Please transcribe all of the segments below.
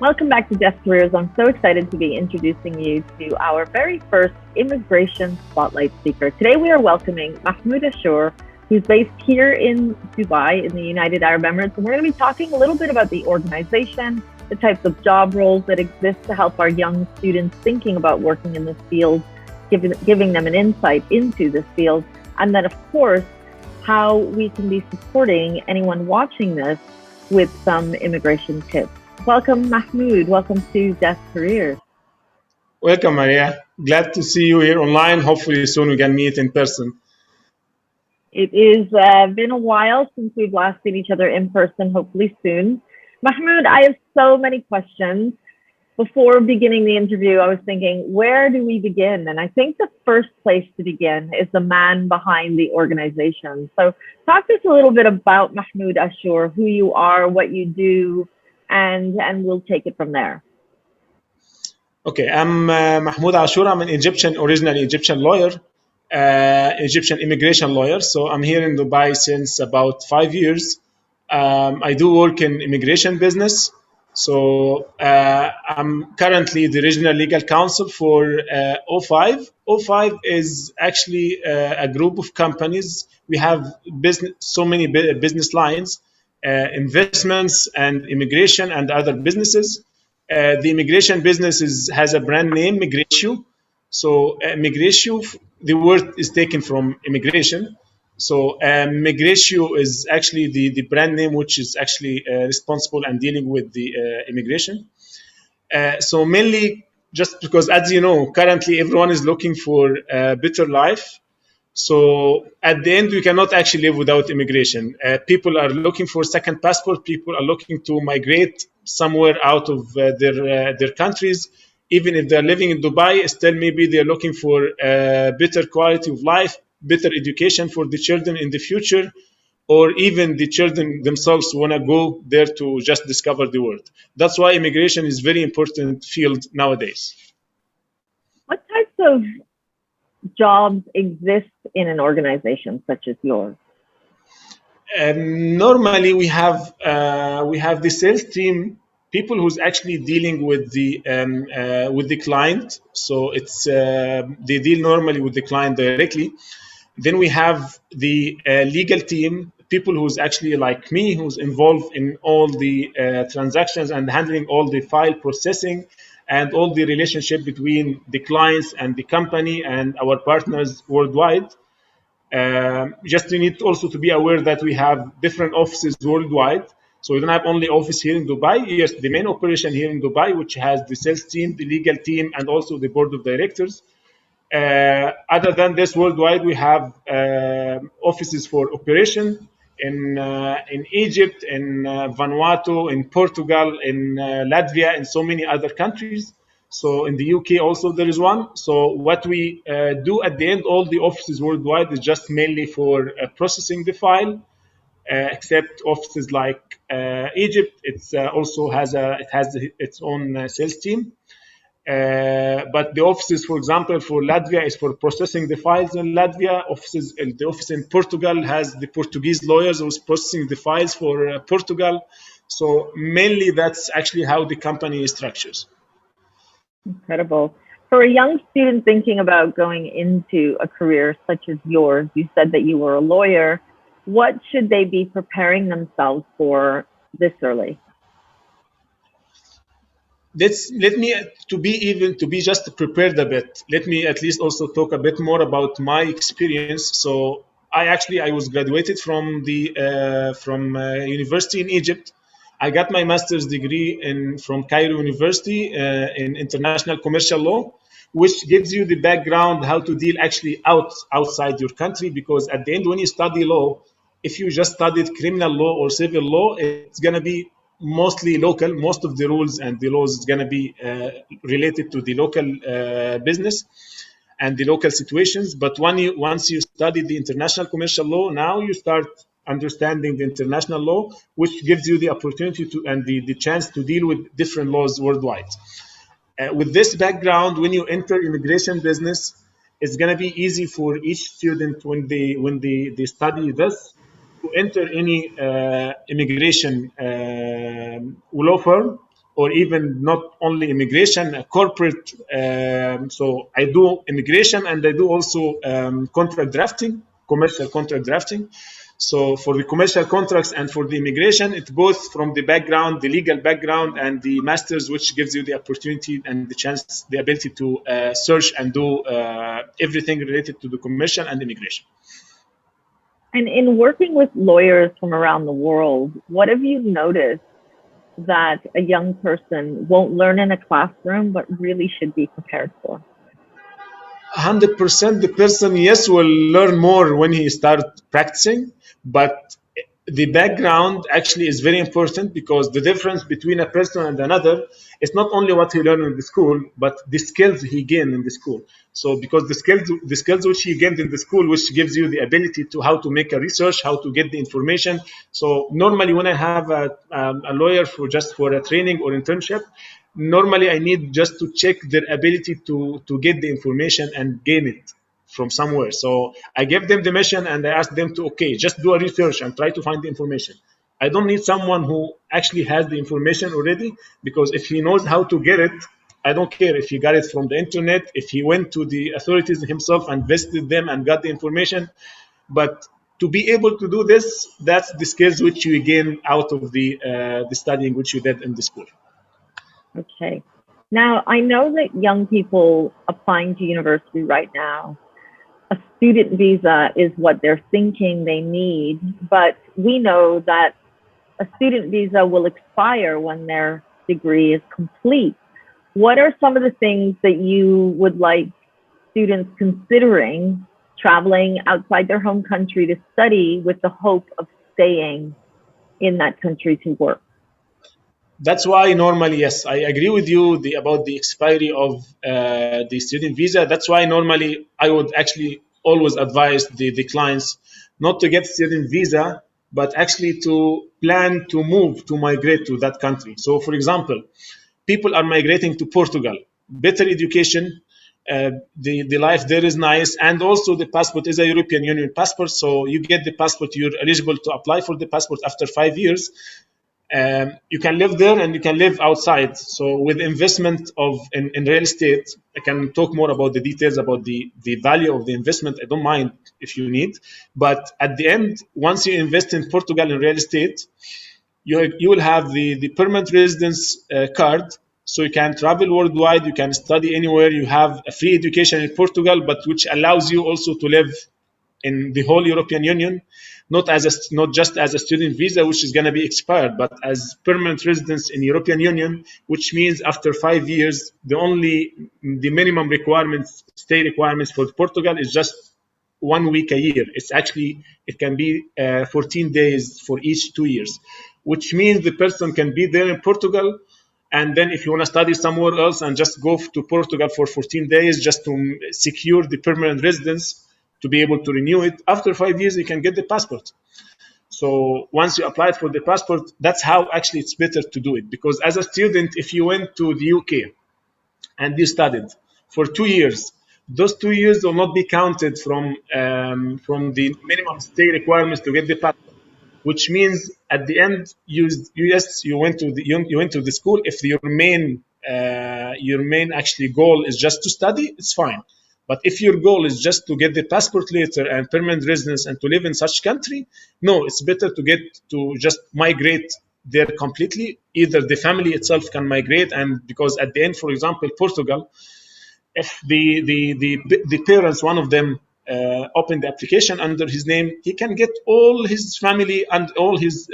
Welcome back to Deaf Careers. I'm so excited to be introducing you to our very first Immigration Spotlight speaker. Today we are welcoming Mahmoud Ashour, who's based here in Dubai in the United Arab Emirates. And we're going to be talking a little bit about the organization, the types of job roles that exist to help our young students thinking about working in this field, giving them an insight into this field, and then, of course, how we can be supporting anyone watching this with some immigration tips. Welcome, Mahmoud. Welcome to Deaf Careers. Welcome, Maria. Glad to see you here online. Hopefully soon we can meet in person. It has been a while since we've last seen each other in person, hopefully soon. Mahmoud, I have so many questions. Before beginning the interview, I was thinking, where do we begin? And I think the first place to begin is the man behind the organization. So talk to us a little bit about Mahmoud Ashour, who you are, what you do, and we'll take it from there. Okay, I'm Mahmoud Ashour. I'm an originally Egyptian lawyer, Egyptian immigration lawyer. So I'm here in Dubai since about 5 years. I do work in immigration business. So I'm currently the regional legal counsel for O5. O5 is actually a group of companies. We have so many business lines, investments and immigration and other businesses. The immigration business has a brand name, Migratio. So Migratio, the word is taken from immigration. So Migratio is actually the brand name which is actually responsible and dealing with the immigration. So mainly just because, as you know, currently everyone is looking for a better life. So at the end, we cannot actually live without immigration. People are looking for second passport. People are looking to migrate somewhere out of their countries. Even if they're living in Dubai, still maybe they're looking for better quality of life, better education for the children in the future, or even the children themselves want to go there to just discover the world. That's why immigration is very important field nowadays. What types of jobs exist in an organization such as yours? Normally, we have the sales team, people who's actually dealing with the client. So it's they deal normally with the client directly. Then we have the legal team, people who's actually like me, who's involved in all the transactions and handling all the file processing and all the relationship between the clients and the company and our partners worldwide. Just you need also to be aware that we have different offices worldwide. So we don't have only office here in Dubai. Yes, the main operation here in Dubai, which has the sales team, the legal team, and also the board of directors. Other than this, worldwide, we have offices for operation in Egypt, in Vanuatu, in Portugal, in Latvia, and so many other countries. So in the UK also there is one. So what we do at the end, all the offices worldwide is just mainly for processing the file, except offices like Egypt. It's also has its own sales team. But the offices, for example, for Latvia is for processing the files in Latvia. The office in Portugal has the Portuguese lawyers who's processing the files for Portugal. So mainly that's actually how the company is structured. Incredible. For a young student thinking about going into a career such as yours, you said that you were a lawyer. What should they be preparing themselves for this early? Let me to be just prepared a bit. Let me at least also talk a bit more about my experience. So I was graduated from the university in Egypt. I got my master's degree from Cairo University in international commercial law, which gives you the background how to deal actually outside your country. Because at the end, when you study law, if you just studied criminal law or civil law, it's gonna be mostly local. Most of the rules and the laws is gonna be related to the local business and the local situations. But once you study the international commercial law, now you start understanding the international law, which gives you the opportunity to and the chance to deal with different laws worldwide. With this background, when you enter immigration business, it's going to be easy for each student when they study this to enter any immigration law firm or even not only immigration, corporate. So I do immigration and I do also contract drafting, commercial contract drafting. So for the commercial contracts and for the immigration, it's both from the background, the legal background, and the masters, which gives you the opportunity and the chance, the ability to search and do everything related to the commercial and immigration. And in working with lawyers from around the world, what have you noticed that a young person won't learn in a classroom but really should be prepared for? 100% the person, yes, will learn more when he start practicing, but the background actually is very important, because the difference between a person and another is not only what he learned in the school, but the skills he gained in the school. So because the skills which he gained in the school, which gives you the ability to how to make a research, how to get the information. So normally when I have a lawyer for a training or internship, normally I need just to check their ability to get the information and gain it from somewhere. So I give them the mission and I ask them to, okay, just do a research and try to find the information. I don't need someone who actually has the information already, because if he knows how to get it, I don't care if he got it from the internet, if he went to the authorities himself and visited them and got the information. But to be able to do this, that's the skills which you gain out of the studying which you did in the school. Okay. Now, I know that young people applying to university right now, a student visa is what they're thinking they need, but we know that a student visa will expire when their degree is complete. What are some of the things that you would like students considering traveling outside their home country to study with the hope of staying in that country to work? That's why normally, yes, I agree with you about the expiry of the student visa. That's why normally I would actually always advise the clients not to get student visa, but actually to plan to move, to migrate to that country. So, for example, people are migrating to Portugal. Better education, the life there is nice, and also the passport is a European Union passport. So you get the passport, you're eligible to apply for the passport after 5 years. You can live there and you can live outside. So with investment in real estate, I can talk more about the details about the value of the investment. I don't mind if you need, but at the end, once you invest in Portugal in real estate, you will have the permanent residence card, so you can travel worldwide, you can study anywhere, you have a free education in Portugal, but which allows you also to live in the whole European Union, not just as a student visa, which is going to be expired, but as permanent residence in European Union, which means after 5 years, the minimum requirements, stay requirements for Portugal is just 1 week a year. It can be 14 days for each 2 years, which means the person can be there in Portugal, and then if you want to study somewhere else and just go to Portugal for 14 days just to secure the permanent residence, to be able to renew it. After 5 years, you can get the passport. So once you apply for the passport, that's how actually it's better to do it. Because as a student, if you went to the UK and you studied for 2 years, those 2 years will not be counted from the minimum stay requirements to get the passport. Which means at the end, you went to the school. If your main actually goal is just to study, it's fine. But if your goal is just to get the passport later and permanent residence and to live in such country, no, it's better to just migrate there completely. Either the family itself can migrate, and because at the end, for example, Portugal, if the parents, one of them, open the application under his name, he can get all his family and all his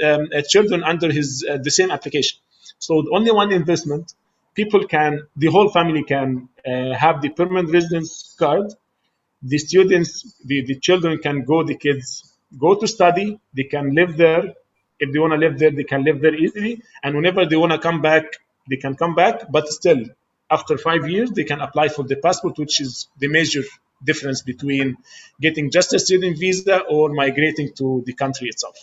children under the same application. So only one investment, the whole family can have the permanent residence card. The students, the children can go, the kids go to study, they can live there. If they want to live there, they can live there easily. And whenever they want to come back, they can come back. But still, after 5 years, they can apply for the passport, which is the major difference between getting just a student visa or migrating to the country itself.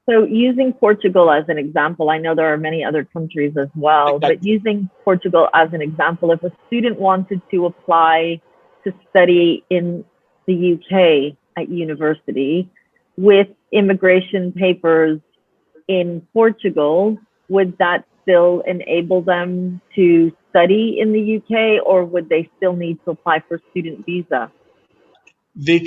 So using Portugal as an example, I know there are many other countries as well, Exactly. but using Portugal as an example, if a student wanted to apply to study in the UK at university with immigration papers in Portugal, would that still enable them to study in the UK, or would they still need to apply for student visa? They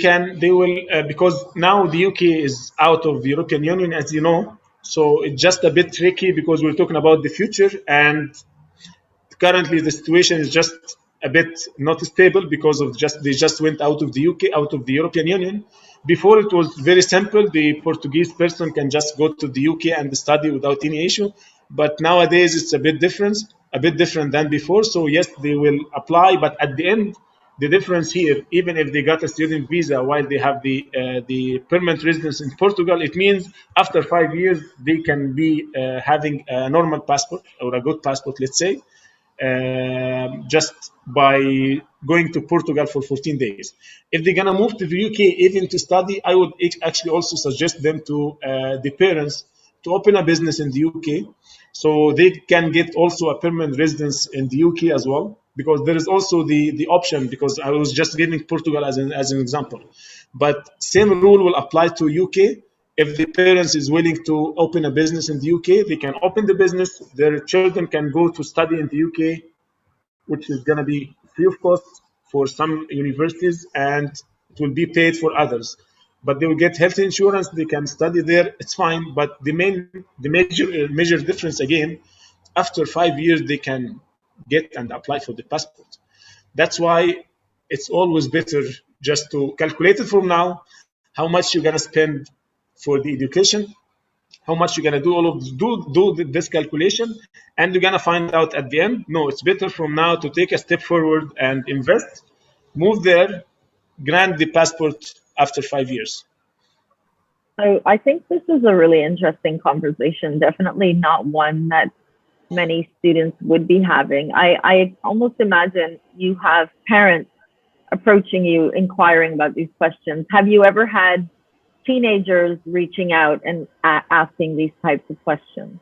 will, because now the UK is out of the European Union, as you know. So it's just a bit tricky because we're talking about the future, and currently the situation is just a bit not stable because of just they just went out of the UK, out of the European Union. Before it was very simple. The Portuguese person can just go to the UK and study without any issue. But nowadays it's a bit different than before. So yes, they will apply, but at the end, the difference here, even if they got a student visa while they have the permanent residence in Portugal, it means after 5 years they can be having a normal passport or a good passport, let's say, just by going to Portugal for 14 days. If they're gonna move to the UK even to study, I would actually also suggest them to the parents to open a business in the UK, so they can get also a permanent residence in the UK as well. Because there is also the option. Because I was just giving Portugal as an example, but same rule will apply to UK. If the parents is willing to open a business in the UK, they can open the business. Their children can go to study in the UK, which is going to be free of cost for some universities, and it will be paid for others. But they will get health insurance. They can study there. It's fine. But the major difference again, after 5 years, they can get and apply for the passport. That's why it's always better just to calculate it from now, how much you're gonna spend for the education, how much you're gonna do all of this calculation, and you're gonna find out at the end. No, it's better from now to take a step forward and invest, move there, grant the passport after 5 years. So I think this is a really interesting conversation. Definitely not one that many students would be having. I almost imagine you have parents approaching you, inquiring about these questions. Have you ever had teenagers reaching out and asking these types of questions?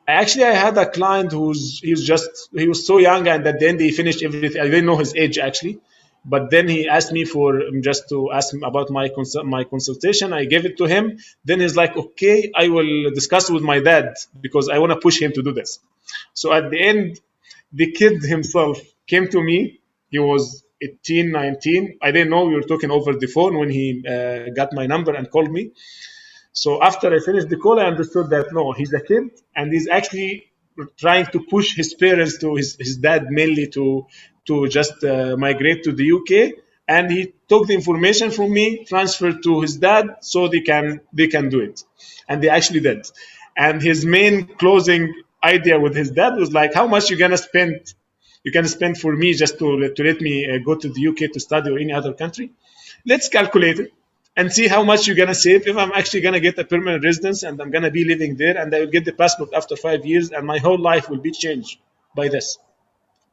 Actually, I had a client he was so young, and at the end he finished everything. I didn't know his age actually, but then he asked me for just to ask him about my consultation. I gave it to him. Then he's like, okay, I will discuss with my dad because I want to push him to do this. So at the end, the kid himself came to me. He was 18, 19. I didn't know we were talking over the phone when he got my number and called me. So after I finished the call, I understood that no, he's a kid, and he's actually trying to push his parents to his dad mainly to just migrate to the UK. And he took the information from me, transferred to his dad, so they can do it, and they actually did. And his main closing idea with his dad was like, how much you can spend for me just to let me go to the UK to study or any other country. Let's calculate it and see how much you're gonna save if I'm actually gonna get a permanent residence and I'm gonna be living there, and I will get the passport after 5 years, and my whole life will be changed by this.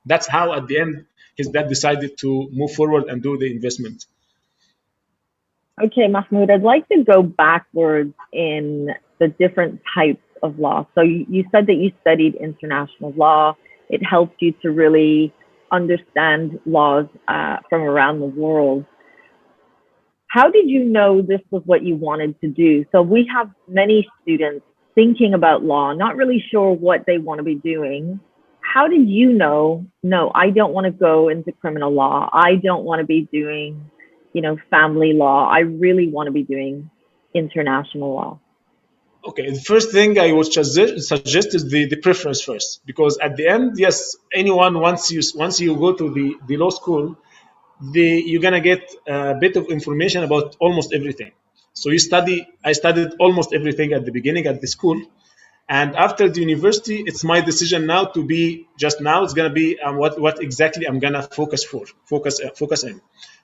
That's how at the end his dad decided to move forward and do the investment. Okay, Mahmoud, I'd like to go backwards in the different types of law. So you said that you studied international law. It helped you to really understand laws from around the world. How did you know this was what you wanted to do? So we have many students thinking about law, not really sure what they want to be doing. How did you know, no, I don't want to go into criminal law. I don't want to be doing, family law. I really want to be doing international law. Okay, the first thing I would suggest is the preference first, because at the end, yes, anyone once you go to the law school, you're gonna get a bit of information about almost everything. So I studied almost everything at the beginning at the school, and after the university, it's my decision now to be just now. It's gonna be what exactly I'm gonna focus in.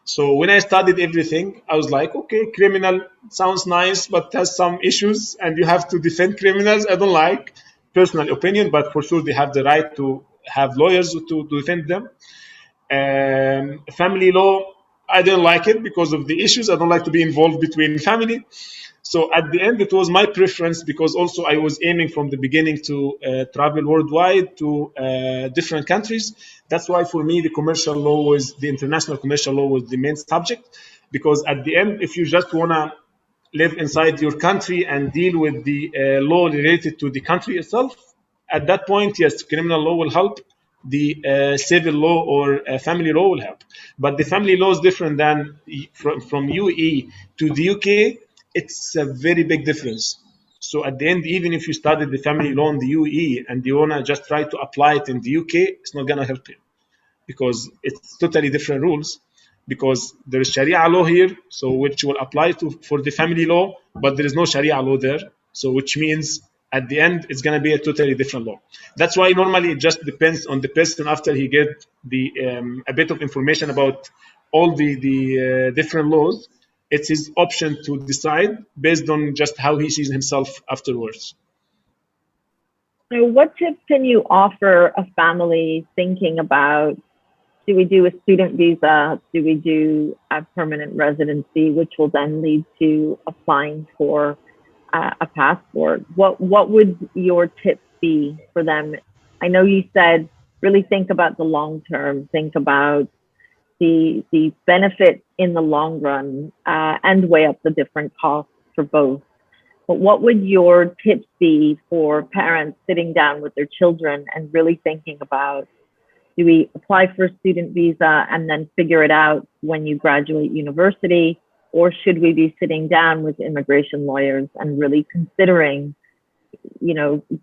So when I studied everything, I was like, okay, criminal sounds nice, but has some issues, and you have to defend criminals. I don't like, personal opinion, but for sure they have the right to have lawyers to defend them. Family law, I didn't like it because of the issues. I don't like to be involved between family. So at the end, it was my preference, because also I was aiming from the beginning to travel worldwide to different countries. That's why for me, the international commercial law was the main subject, because at the end, if you just wanna live inside your country and deal with the law related to the country itself, at that point, yes, criminal law will help. The civil law or family law will help. But the family law is different than from UAE to the UK. It's a very big difference. So at the end, even if you studied the family law in the UAE and you wanna just try to apply it in the UK, it's not gonna help you because it's totally different rules. Because there is Sharia law here, so which will apply to for the family law, but there is no Sharia law there. So which means at the end it's going to be a totally different law. That's why normally it just depends on the person after he get the a bit of information about all the different laws. It's his option to decide based on just how he sees himself afterwards. So what tips can you offer a family thinking about, do we do a student visa? Do we do a permanent residency, which will then lead to applying for a passport? What would your tips be for them? I know you said really think about the long term, think about the benefit in the long run, and weigh up the different costs for both. But what would your tips be for parents sitting down with their children and really thinking about, do we apply for a student visa and then figure it out when you graduate university? Or should we be sitting down with immigration lawyers and really considering,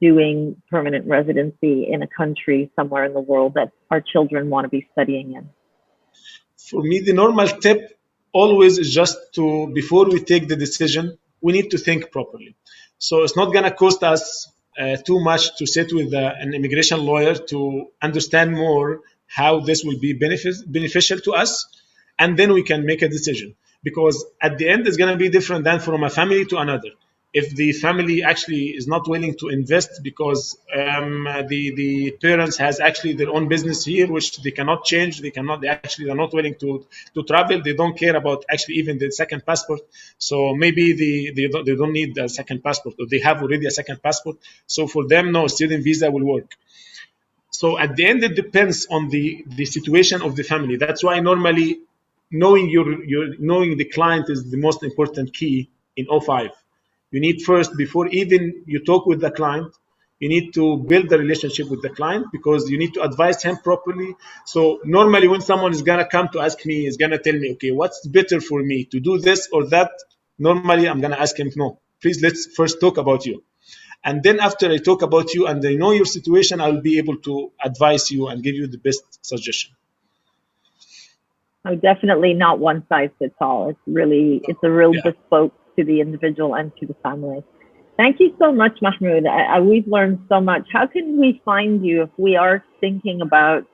doing permanent residency in a country somewhere in the world that our children want to be studying in? For me, the normal tip always is just to, before we take the decision, we need to think properly. So it's not going to cost us too much to sit with an immigration lawyer to understand more how this will be beneficial to us, and then we can make a decision. Because at the end, it's going to be different than from a family to another. If the family actually is not willing to invest because the parents has actually their own business here, which they cannot change, they are not willing to travel, they don't care about actually even the second passport. So maybe they don't need a second passport, or they have already a second passport. So for them, no, student visa will work. So at the end, it depends on the situation of the family. That's why normally knowing knowing the client is the most important key in O5. You need first, before even you talk with the client, you need to build the relationship with the client because you need to advise him properly. So normally when someone is going to come to ask me, is going to tell me, okay, what's better for me to do this or that? Normally I'm going to ask him, no, please let's first talk about you. And then after I talk about you and I know your situation, I'll be able to advise you and give you the best suggestion. Oh, definitely not one size fits all. It's a real bespoke to the individual and to the family. Thank you so much, Mahmoud. We've learned so much. How can we find you if we are thinking about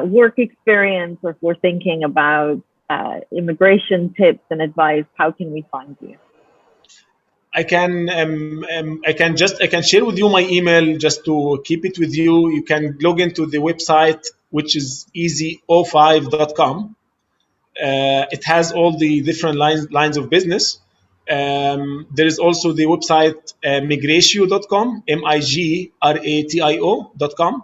work experience, or if we're thinking about immigration tips and advice? How can we find you? I can share with you my email just to keep it with you. You can log into the website, which is easyo5.com. It has all the different lines of business. There is also the website migratio.com, migratio.com.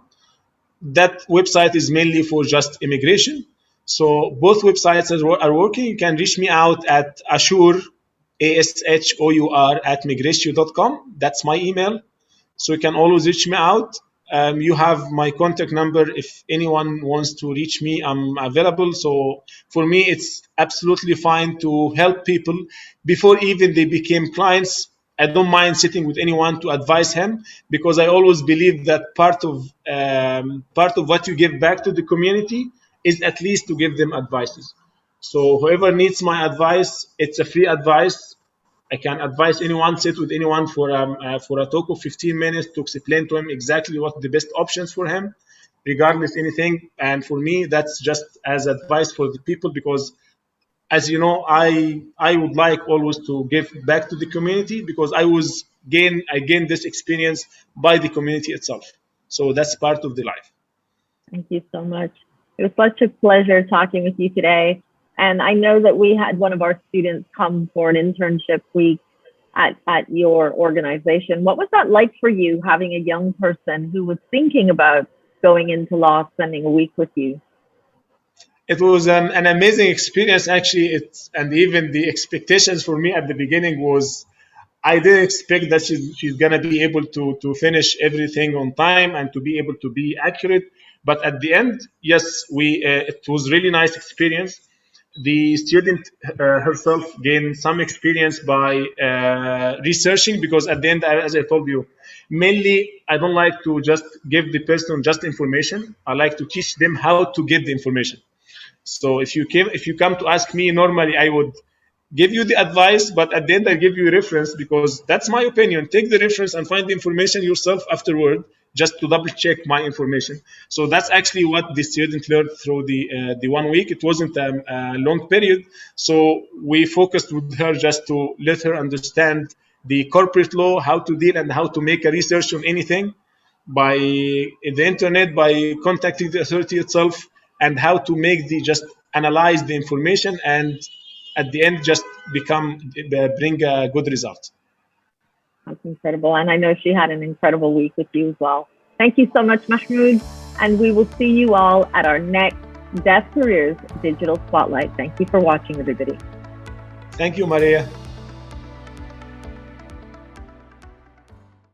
That website is mainly for just immigration. So both websites are working. You can reach me out at Ashour, ASHOUR at migratio.com. That's my email. So you can always reach me out. You have my contact number. If anyone wants to reach me, I'm available. So for me, it's absolutely fine to help people before even they became clients. I don't mind sitting with anyone to advise him, because I always believe that part of what you give back to the community is at least to give them advices. So whoever needs my advice, it's a free advice. I can advise anyone, sit with anyone for a talk of 15 minutes to explain to him exactly what the best options for him, regardless anything. And for me, that's just as advice for the people, because as you know, I would like always to give back to the community, because I gained this experience by the community itself. So that's part of the life. Thank you so much. It was such a pleasure talking with you today. And I know that we had one of our students come for an internship week at your organization. What was that like for you, having a young person who was thinking about going into law, spending a week with you? It was an amazing experience, actually. And even the expectations for me at the beginning was I didn't expect that she's gonna be able to finish everything on time and to be able to be accurate. But at the end, yes, we it was really nice experience. The student herself gained some experience by researching, because at the end, as I told you, mainly I don't like to just give the person just information. I like to teach them how to get the information. So if you come to ask me, normally I would give you the advice, but at the end I give you a reference, because that's my opinion. Take the reference and find the information yourself afterward, just to double check my information. So that's actually what the student learned through the 1 week. It wasn't a long period, so we focused with her just to let her understand the corporate law, how to deal and how to make a research on anything by the internet, by contacting the authority itself, and how to make the just analyze the information, and at the end just bring a good result. That's incredible. And I know she had an incredible week with you as well. Thank you so much, Mahmoud. And we will see you all at our next Deaf Careers Digital Spotlight. Thank you for watching, everybody. Thank you, Maria.